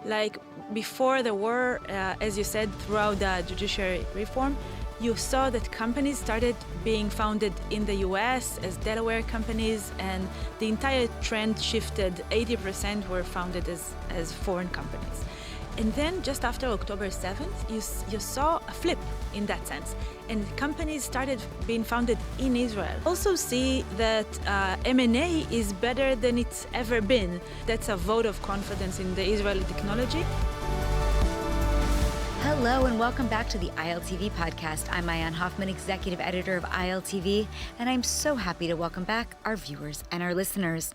Like before the war, as you said, throughout the judiciary reform, you saw that companies started being founded in the US as Delaware companies, and the entire trend shifted. 80% were founded as foreign companies. And then just after October 7th, you saw a flip in that sense. And companies started being founded in Israel. Also see that M&A is better than it's ever been. That's a vote of confidence in the Israeli technology. Hello and welcome back to the ILTV Podcast. I'm Maayan Hoffman, Executive Editor of ILTV, and I'm so happy to welcome back our viewers and our listeners.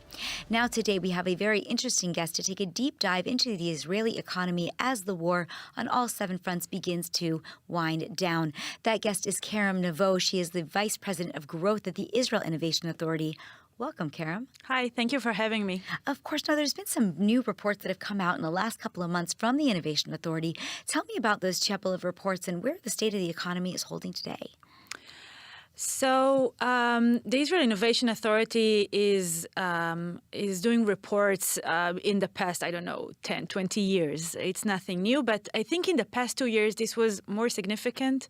Now today we have a very interesting guest to take a deep dive into the Israeli economy as the war on all 7 fronts begins to wind down. That guest is Kerem Nevo. She is the Vice President of Growth at the Israel Innovation Authority. Welcome, Kerem. Hi, thank you for having me. Of course, now there's been some new reports that have come out in the last couple of months from the Innovation Authority. Tell me about those couple of reports and where the state of the economy is holding today. So the Israel Innovation Authority is doing reports in the past, 10, 20 years. It's nothing new, but I think in the past 2 years, this was more significant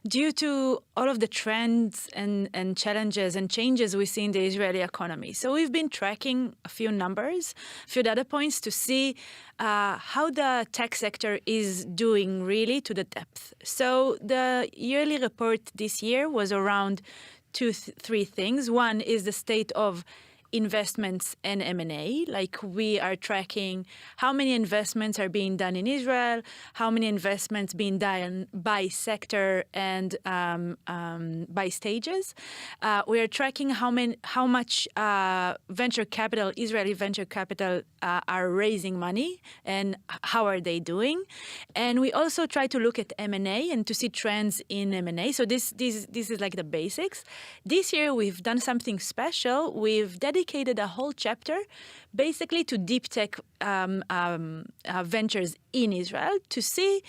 due to all of the trends and challenges and changes we see in the Israeli economy. So we've been tracking a few numbers, a few data points to see how the tech sector is doing really to the depth. So the yearly report this year was around 3 things. One is the state of investments and M&A, like we are tracking how many investments are being done in Israel, how many investments being done by sector and by stages. We are tracking how much venture capital, Israeli venture capital are raising money and how are they doing. And we also try to look at M&A and to see trends in M&A. So this is like the basics. This year we've done something special. We've dedicated a whole chapter basically to deep tech ventures in Israel to see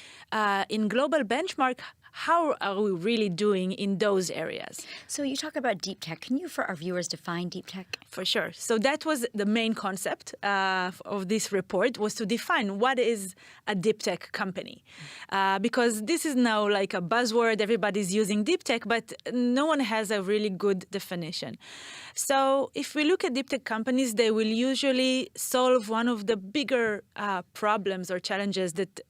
in global benchmark how are we really doing in those areas. So you talk about deep tech. Can you, for our viewers, define deep tech? For sure. So that was the main concept of this report, was to define what is a deep tech company. Because this is now like a buzzword, everybody's using deep tech, but no one has a really good definition. So if we look at deep tech companies, they will usually solve one of the bigger problems or challenges that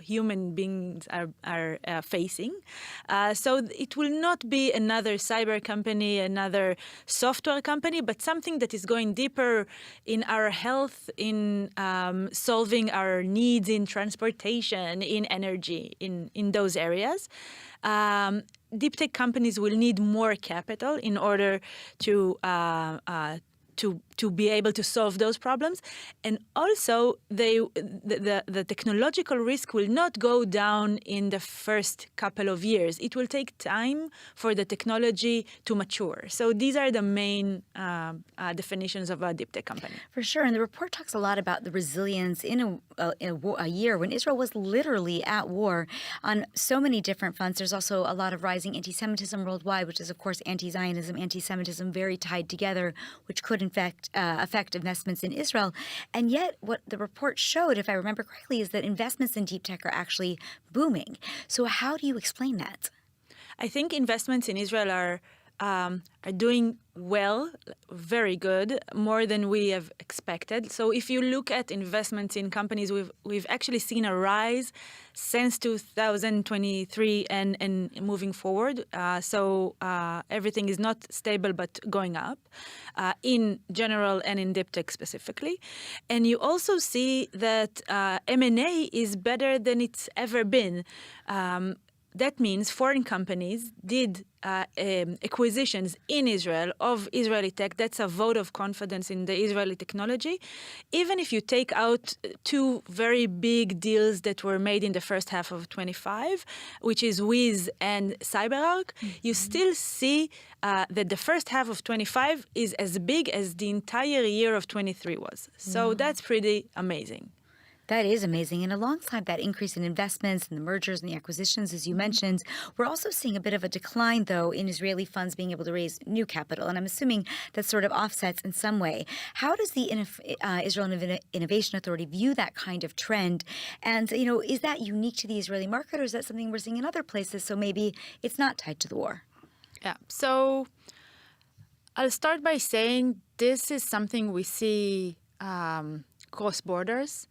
human beings are facing. So it will not be another cyber company, another software company, but something that is going deeper in our health, in solving our needs in transportation, in energy, in those areas. Deep tech companies will need more capital in order to be able to solve those problems. And also, the technological risk will not go down in the first couple of years. It will take time for the technology to mature. So these are the main definitions of a deep tech company. For sure. And the report talks a lot about the resilience in a year when Israel was literally at war on so many different fronts. There's also a lot of rising antisemitism worldwide, which is, of course, anti-Zionism, anti-Semitism very tied together, which could, in fact, affect investments in Israel. And yet what the report showed, if I remember correctly, is that investments in deep tech are actually booming. So how do you explain that? I think investments in Israel are doing well, very good, more than we have expected. So if you look at investments in companies, we've actually seen a rise since 2023 and moving forward. So everything is not stable but going up in general and in deep tech specifically. And you also see that M&A is better than it's ever been. That means foreign companies did acquisitions in Israel of Israeli tech. That's a vote of confidence in the Israeli technology. Even if you take out 2 very big deals that were made in the first half of 25, which is Wiz and CyberArk, you still see that the first half of 25 is as big as the entire year of 23 was. So that's pretty amazing. That is amazing. And alongside that increase in investments and the mergers and the acquisitions, as you mentioned, we're also seeing a bit of a decline, though, in Israeli funds being able to raise new capital. And I'm assuming that sort of offsets in some way. How does the Israel Innovation Authority view that kind of trend? And, is that unique to the Israeli market, or is that something we're seeing in other places? So maybe it's not tied to the war. Yeah. So I'll start by saying this is something we see cross borders.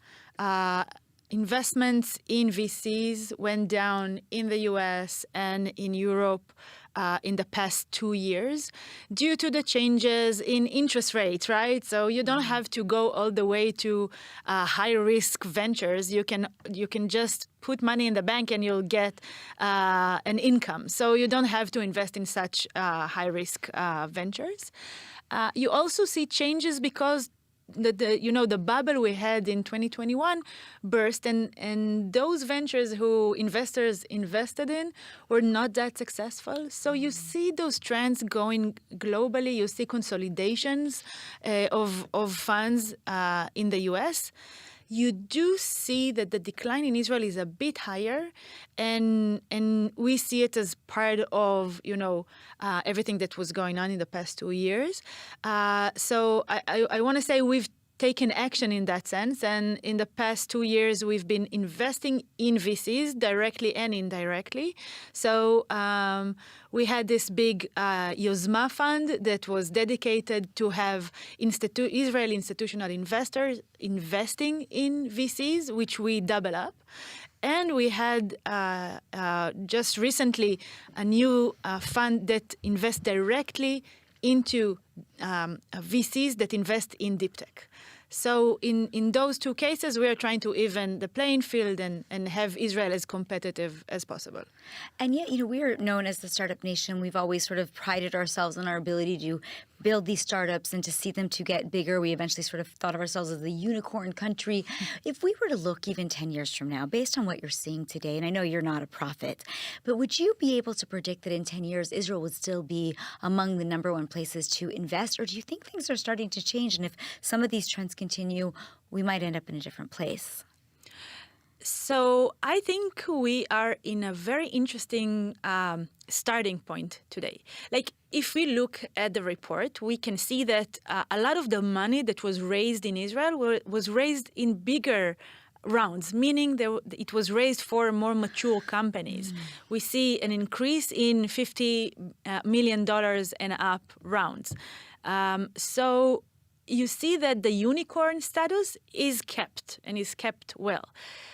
Investments in VCs went down in the US and in Europe in the past 2 years due to the changes in interest rates, right? So you don't have to go all the way to high-risk ventures. You can just put money in the bank and you'll get an income. So you don't have to invest in such high-risk ventures. You also see changes because the bubble we had in 2021 burst, and those ventures who investors invested in were not that successful. So you see those trends going globally. You see consolidations of funds in the US. You do see that the decline in Israel is a bit higher, and we see it as part of everything that was going on in the past 2 years. So I want to say we've taken action in that sense, and in the past 2 years we've been investing in VCs directly and indirectly. So we had this big Yozma fund that was dedicated to have Israeli institutional investors investing in VCs, which we double up. And we had just recently a new fund that invests directly into VCs that invest in deep tech. So in those two cases, we are trying to even the playing field and have Israel as competitive as possible. And yet, we are known as the startup nation. We've always sort of prided ourselves on our ability to build these startups and to see them to get bigger. We eventually sort of thought of ourselves as the unicorn country. If we were to look even 10 years from now, based on what you're seeing today, and I know you're not a prophet, but would you be able to predict that in 10 years, Israel would still be among the number one places to invest? Or do you think things are starting to change? And if some of these trends continue, we might end up in a different place? So I think we are in a very interesting starting point today. Like, if we look at the report, we can see that a lot of the money that was raised in Israel was raised in bigger rounds, meaning it was raised for more mature companies. We see an increase in $50 million and up rounds. So you see that the unicorn status is kept and is kept well.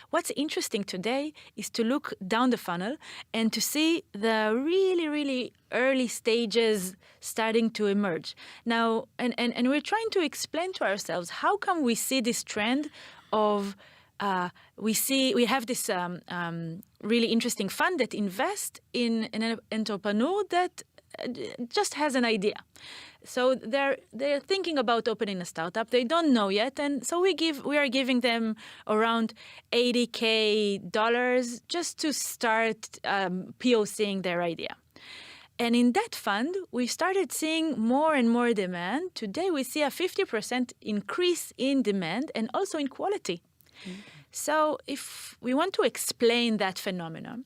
What's interesting today is to look down the funnel and to see the really, really early stages starting to emerge. Now, and we're trying to explain to ourselves how come we see this trend of we have this really interesting fund that invests in an entrepreneur that just has an idea. So they're thinking about opening a startup. They don't know yet, and so we are giving them around $80,000 just to start POCing their idea. And in that fund, we started seeing more and more demand. Today, we see a 50% increase in demand and also in quality. So if we want to explain that phenomenon,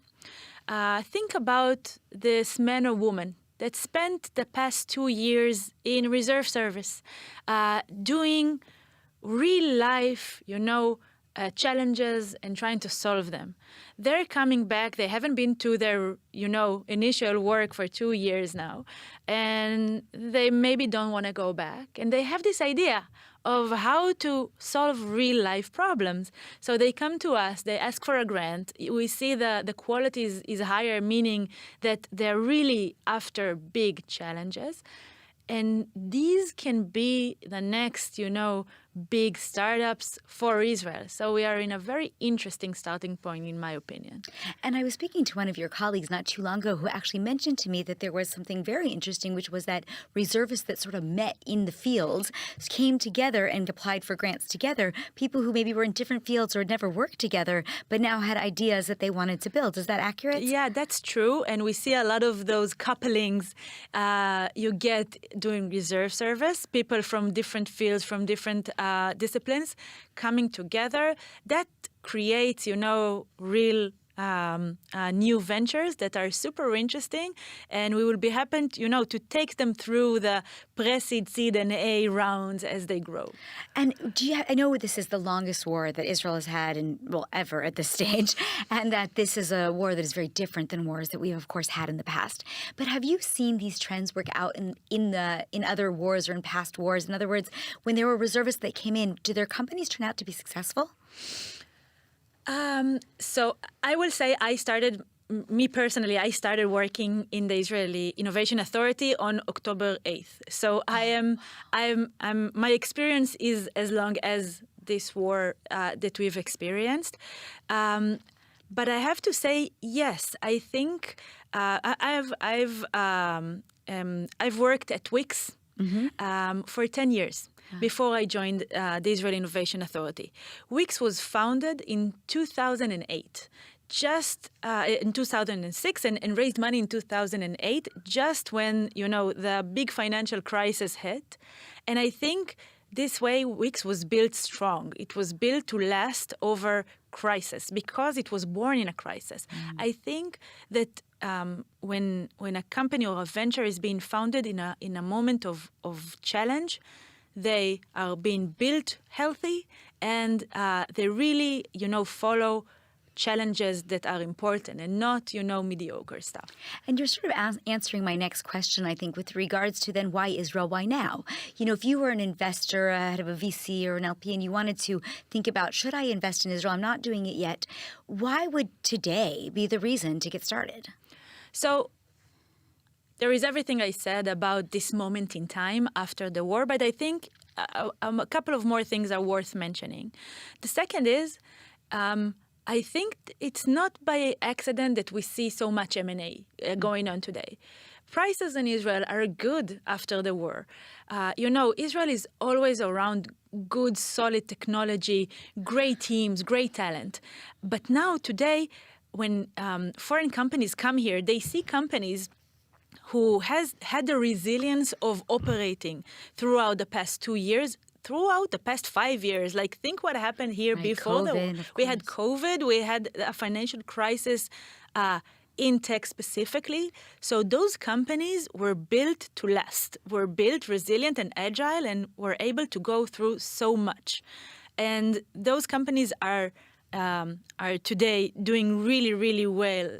think about this man or woman that spent the past 2 years in reserve service, doing real life, challenges and trying to solve them. They're coming back. They haven't been to their, initial work for 2 years now, and they maybe don't want to go back. And they have this idea of how to solve real life problems. So they come to us, they ask for a grant. We see the quality is higher, meaning that they're really after big challenges. And these can be the next, big startups for Israel. So we are in a very interesting starting point, in my opinion. And I was speaking to one of your colleagues not too long ago who actually mentioned to me that there was something very interesting, which was that reservists that sort of met in the field came together and applied for grants together, people who maybe were in different fields or had never worked together, but now had ideas that they wanted to build. Is that accurate? Yeah, that's true. And we see a lot of those couplings you get doing reserve service, people from different fields, from different disciplines coming together. That creates, real new ventures that are super interesting, and we will be happy, to take them through the pre-seed, seed, and A rounds as they grow. And I know this is the longest war that Israel has had, ever at this stage, and that this is a war that is very different than wars that we've, of course, had in the past. But have you seen these trends work out in other wars or in past wars? In other words, when there were reservists that came in, did their companies turn out to be successful? So I will say I started working in the Israeli Innovation Authority on October 8th. So my experience is as long as this war that we've experienced. But I have to say, yes, I think I've worked at Wix for 10 years. Before I joined the Israeli Innovation Authority. Wix was founded in 2008, just in 2006, and raised money in 2008, just when, the big financial crisis hit. And I think this way Wix was built strong. It was built to last over crisis because it was born in a crisis. I think that when a company or a venture is being founded in a moment of challenge, they are being built healthy, and they really, follow challenges that are important and not, mediocre stuff. And you're sort of answering my next question, I think, with regards to then why Israel, why now? If you were an investor, head of a VC or an LP, and you wanted to think about, should I invest in Israel? I'm not doing it yet. Why would today be the reason to get started? So there is everything I said about this moment in time after the war, but I think a couple of more things are worth mentioning. The second is, I think it's not by accident that we see so much M&A going on today. Prices in Israel are good after the war. Israel is always around good, solid technology, great teams, great talent. But now, today, when foreign companies come here, they see companies who has had the resilience of operating throughout the past 2 years, throughout the past 5 years. Like, think what happened here before the war. We had COVID, we had a financial crisis in tech specifically. So those companies were built to last, were built resilient and agile, and were able to go through so much. And those companies are today doing really, really well,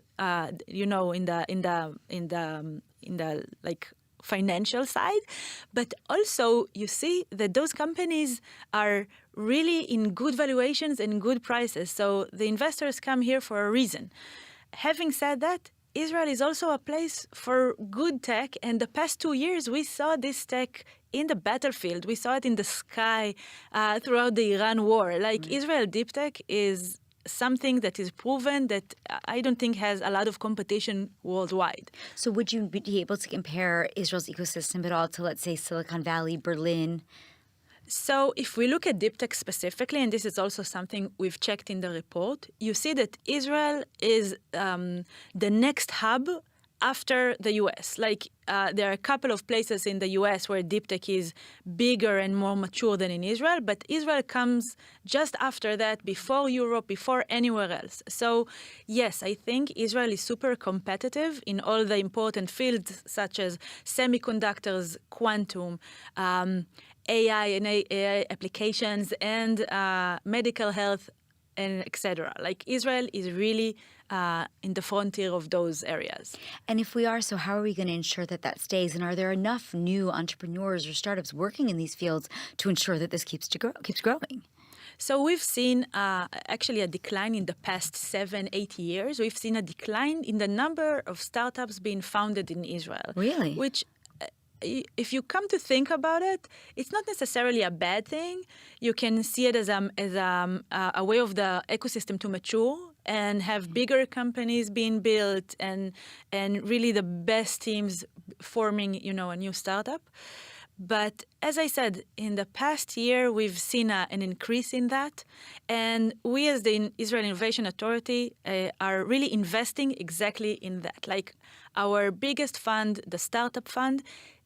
in the like financial side, but also you see that those companies are really in good valuations and good prices. So the investors come here for a reason. Having said that, Israel is also a place for good tech, and the past 2 years we saw this tech in the battlefield. We saw it in the sky throughout the Iran war. Like, Israel deep tech is something that is proven that I don't think has a lot of competition worldwide. So would you be able to compare Israel's ecosystem at all to, let's say, Silicon Valley, Berlin? So if we look at deep tech specifically, and this is also something we've checked in the report, you see that Israel is the next hub after the U.S. Like, there are a couple of places in the U.S. where deep tech is bigger and more mature than in Israel, but Israel comes just after that, before Europe, before anywhere else. So, yes, I think Israel is super competitive in all the important fields, such as semiconductors, quantum, AI and AI applications, and medical health, and etc. Like, Israel is really in the frontier of those areas. And if we are, so how are we going to ensure that that stays? And are there enough new entrepreneurs or startups working in these fields to ensure that this keeps growing? So we've seen actually a decline in the past 7-8 years. We've seen a decline in the number of startups being founded in Israel. Really? Which, if you come to think about it, it's not necessarily a bad thing. You can see it as a way of the ecosystem to mature and have bigger companies being built, and really the best teams forming, a new startup. But as I said, in the past year, we've seen an increase in that. And we as the Israel Innovation Authority are really investing exactly in that. Like, our biggest fund, the Startup Fund,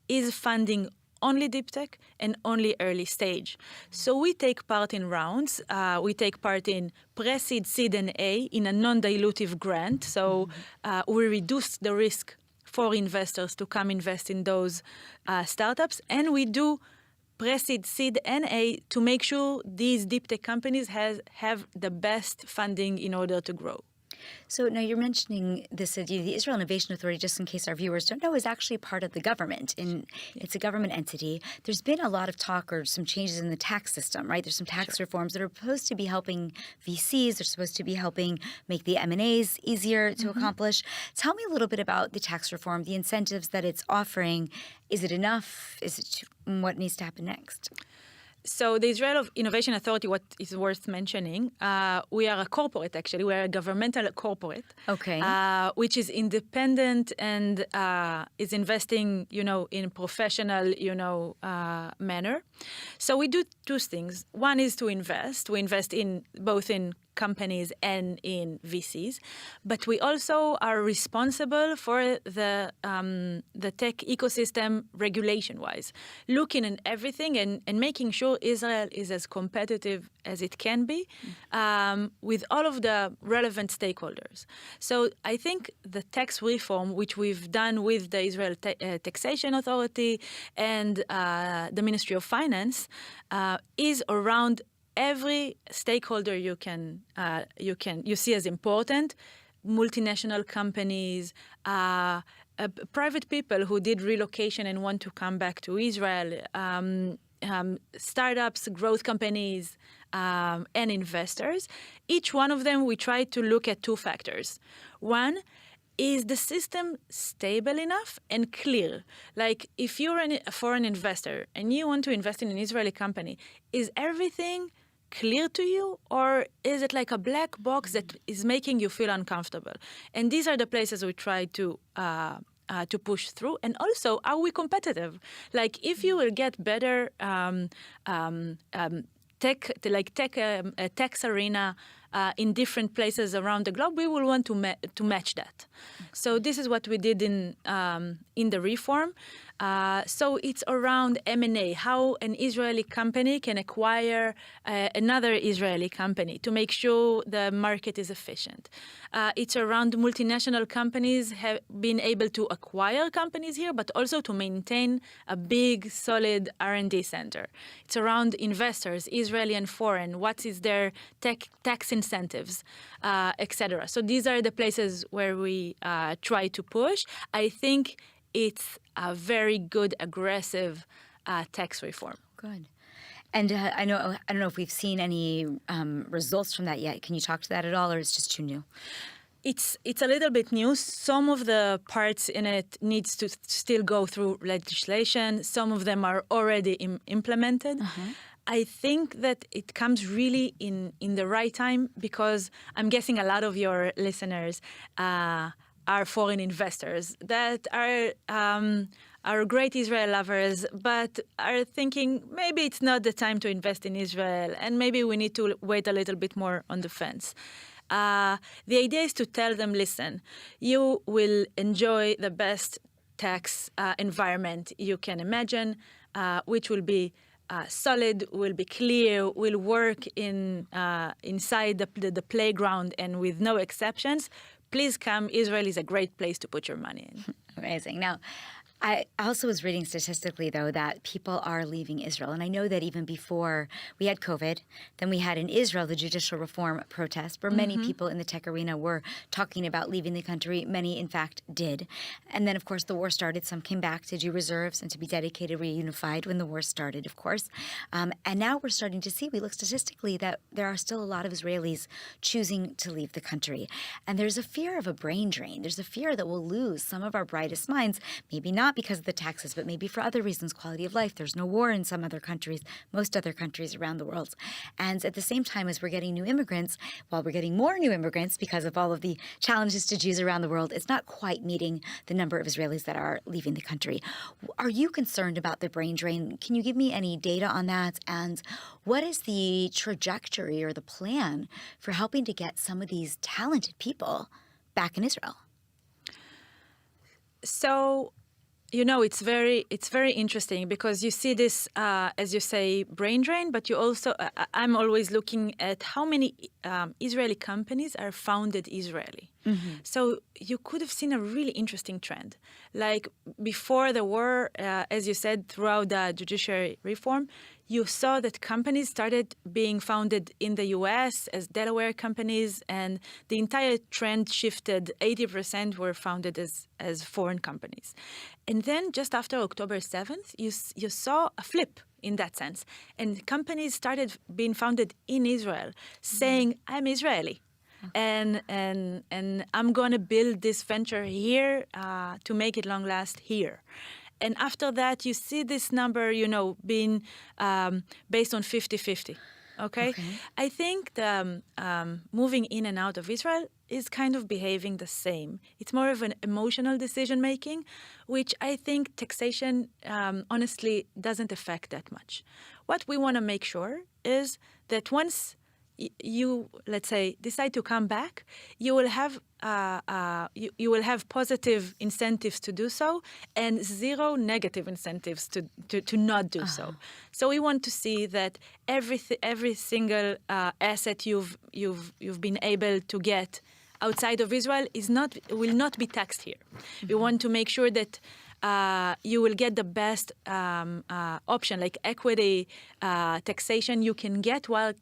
is funding only deep tech and only early stage. So we take part in rounds. We take part in pre-seed, seed, and A in a non-dilutive grant. So we reduce the risk for investors to come invest in those startups. And we do pre-seed, seed, and A to make sure these deep tech companies have the best funding in order to grow. So now you're mentioning this idea, the Israel Innovation Authority, just in case our viewers don't know, is actually part of the government. It's a government entity. There's been a lot of talk or some changes in the tax system, right? There's some tax reforms that are supposed to be helping VCs. They're supposed to be helping make the M&As easier to accomplish. Tell me a little bit about the tax reform, the incentives that it's offering. Is it enough? What needs to happen next? So the Israel Innovation Authority, what is worth mentioning, we are a corporate, actually. We are a governmental corporate, which is independent and is investing, in professional, manner. So we do two things. One is to invest. We invest in both in companies and in VCs, but we also are responsible for the tech ecosystem regulation-wise, looking at everything and making sure Israel is as competitive as it can be with all of the relevant stakeholders. So I think the tax reform, which we've done with the Israel Taxation Authority and the Ministry of Finance, is around every stakeholder you see as important: multinational companies, private people who did relocation and want to come back to Israel, startups, growth companies, and investors. Each one of them, we try to look at two factors. One, is the system stable enough and clear? Like, if you're a foreign investor and you want to invest in an Israeli company, is everything clear to you, or is it like a black box that is making you feel uncomfortable? And these are the places we try to push through. And also, are we competitive? Like, if you will get better tax arena in different places around the globe, we will want to match that. So this is what we did in the reform. So it's around M&A, how an Israeli company can acquire another Israeli company to make sure the market is efficient. It's around multinational companies have been able to acquire companies here, but also to maintain a big, solid R&D center. It's around investors, Israeli and foreign. What is their tax incentives, etc. So these are the places where we try to push. I think it's a very good, aggressive tax reform. Good. And I don't know if we've seen any results from that yet. Can you talk to that at all, or it's just too new? It's a little bit new. Some of the parts in it needs to still go through legislation. Some of them are already implemented. I think that it comes really in the right time, because I'm guessing a lot of your listeners are foreign investors that are great Israel lovers, but are thinking maybe it's not the time to invest in Israel, and maybe we need to wait a little bit more on the fence. The idea is to tell them, listen, you will enjoy the best tax environment you can imagine, which will be solid, will be clear, will work inside the playground and with no exceptions. Please come. Israel is a great place to put your money in. Amazing. Now, I also was reading statistically, though, that people are leaving Israel. And I know that even before we had COVID, then we had in Israel the judicial reform protest, where many people in the tech arena were talking about leaving the country. Many, in fact, did. And then, of course, the war started. Some came back to do reserves and to be dedicated, reunified when the war started, of course. And now we're starting to see, we look statistically, that there are still a lot of Israelis choosing to leave the country. And there's a fear of a brain drain. There's a fear that we'll lose some of our brightest minds, maybe not because of the taxes, but maybe for other reasons, quality of life. There's no war in some other countries, most other countries around the world. And at the same time as we're getting new immigrants, while we're getting more new immigrants because of all of the challenges to Jews around the world, it's not quite meeting the number of Israelis that are leaving the country. Are you concerned about the brain drain? Can you give me any data on that? And what is the trajectory or the plan for helping to get some of these talented people back in Israel? So It's very interesting because you see this, as you say, brain drain, but you also, I'm always looking at how many Israeli companies are founded Israeli. So you could have seen a really interesting trend. Like before the war, as you said, throughout the judiciary reform, you saw that companies started being founded in the US as Delaware companies, and the entire trend shifted. 80% were founded as foreign companies. And then just after October 7th, you saw a flip in that sense. And companies started being founded in Israel, saying, I'm Israeli. And I'm going to build this venture here to make it long last here. And after that, you see this number, being based on 50-50. Okay? I think the moving in and out of Israel is kind of behaving the same. It's more of an emotional decision-making, which I think taxation, honestly, doesn't affect that much. What we want to make sure is that once you, let's say, decide to come back, you will have you will have positive incentives to do so and zero negative incentives to not do so. So we want to see that every single asset you've been able to get outside of Israel will not be taxed here. We want to make sure that you will get the best option, like equity taxation you can get while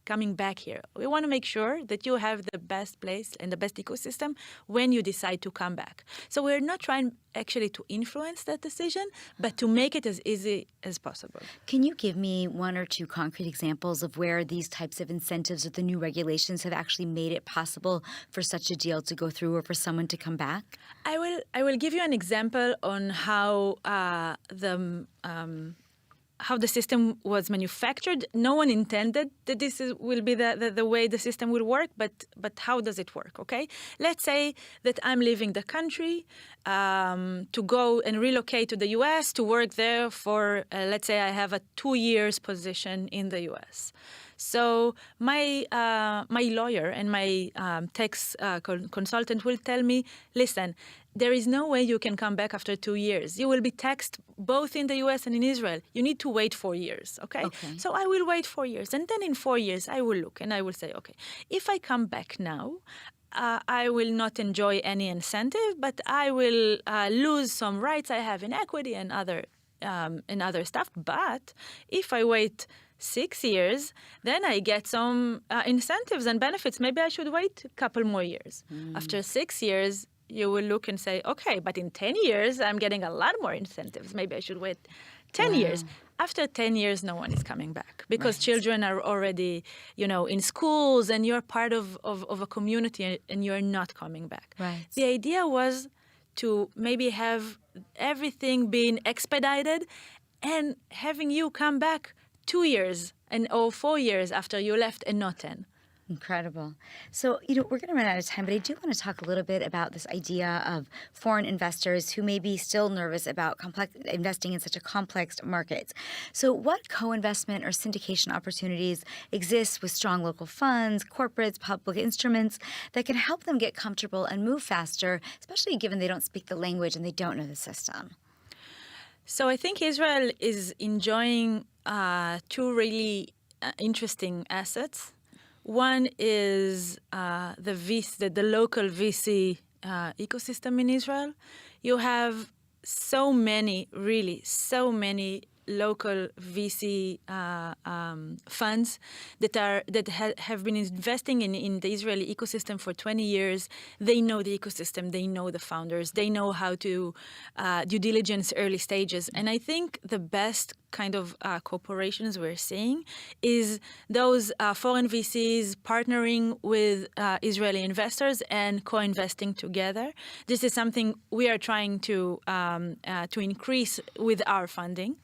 coming back here. We want to make sure that you have the best place and the best ecosystem when you decide to come back. So we're not trying actually to influence that decision, but to make it as easy as possible. Can you give me one or two concrete examples of where these types of incentives or the new regulations have actually made it possible for such a deal to go through or for someone to come back? I will give you an example on how how the system was manufactured. No one intended that this will be the way the system will work, but how does it work, okay? Let's say that I'm leaving the country to go and relocate to the U.S. to work there for, let's say I have a 2 years position in the U.S. So my lawyer and my tax consultant will tell me, listen, there is no way you can come back after 2 years. You will be taxed both in the U.S. and in Israel. You need to wait 4 years, okay? So I will wait 4 years. And then in 4 years, I will look and I will say, okay, if I come back now, I will not enjoy any incentive, but I will lose some rights I have in equity and other stuff. But if I wait 6 years, then I get some incentives and benefits. Maybe I should wait a couple more years. After 6 years, you will look and say, okay, but in 10 years, I'm getting a lot more incentives. Maybe I should wait 10 years. After 10 years, no one is coming back because children are already, in schools and you're part of a community and you're not coming back. The idea was to maybe have everything being expedited and having you come back 2 years or 4 years after you left and not 10. Incredible. So, we're going to run out of time, but I do want to talk a little bit about this idea of foreign investors who may be still nervous about investing in such a complex market. So what co-investment or syndication opportunities exist with strong local funds, corporates, public instruments that can help them get comfortable and move faster, especially given they don't speak the language and they don't know the system? So I think Israel is enjoying two really interesting assets. One is the local VC ecosystem in Israel. You have so many local VC funds that have been investing in the Israeli ecosystem for 20 years. They know the ecosystem, they know the founders, they know how to due diligence early stages. And I think the best kind of corporations we're seeing is those foreign VCs partnering with Israeli investors and co-investing together. This is something we are trying to increase with our funding.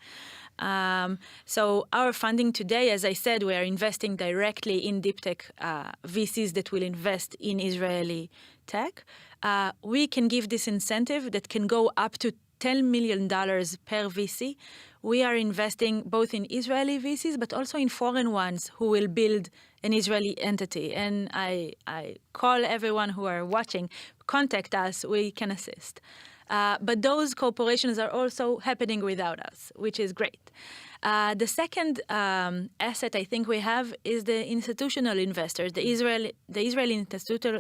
So our funding today, as I said, we are investing directly in deep tech VCs that will invest in Israeli tech. We can give this incentive that can go up to $10 million per VC. We are investing both in Israeli VCs, but also in foreign ones who will build an Israeli entity. And I call everyone who are watching, contact us, we can assist. But those corporations are also happening without us, which is great. The second asset I think we have is the institutional investors, the Israeli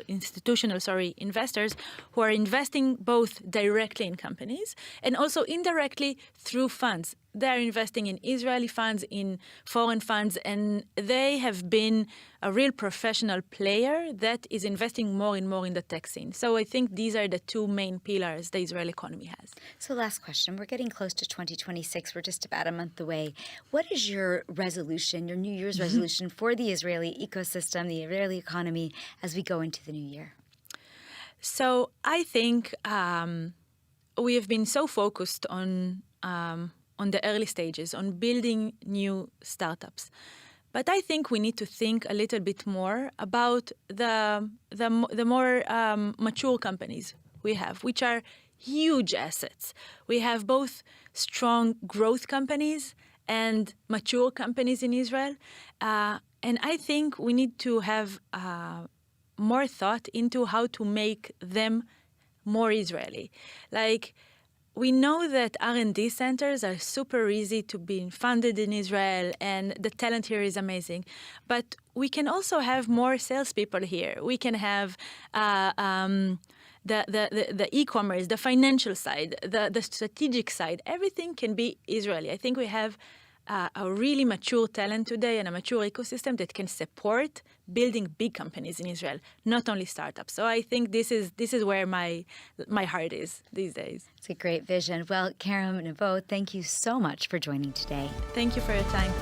institutional investors who are investing both directly in companies and also indirectly through funds. They are investing in Israeli funds, in foreign funds, and they have been a real professional player that is investing more and more in the tech scene. So I think these are the two main pillars the Israeli economy has. So last question. We're getting close to 2026. We're just about a month away. What is your resolution, your New Year's resolution for the Israeli ecosystem, the Israeli economy as we go into the new year? So I think we have been so focused on the early stages, on building new startups. But I think we need to think a little bit more about the more mature companies we have, which are huge assets. We have both strong growth companies and mature companies in Israel. And I think we need to have more thought into how to make them more Israeli. Like, we know that R&D centers are super easy to be funded in Israel, and the talent here is amazing. But we can also have more salespeople here. We can have the e-commerce, the financial side, the strategic side. Everything can be Israeli. I think we have a really mature talent today and a mature ecosystem that can support building big companies in Israel, not only startups. So I think this is where my heart is these days. It's a great vision. Well, Kerem Nevo, thank you so much for joining today. Thank you for your time.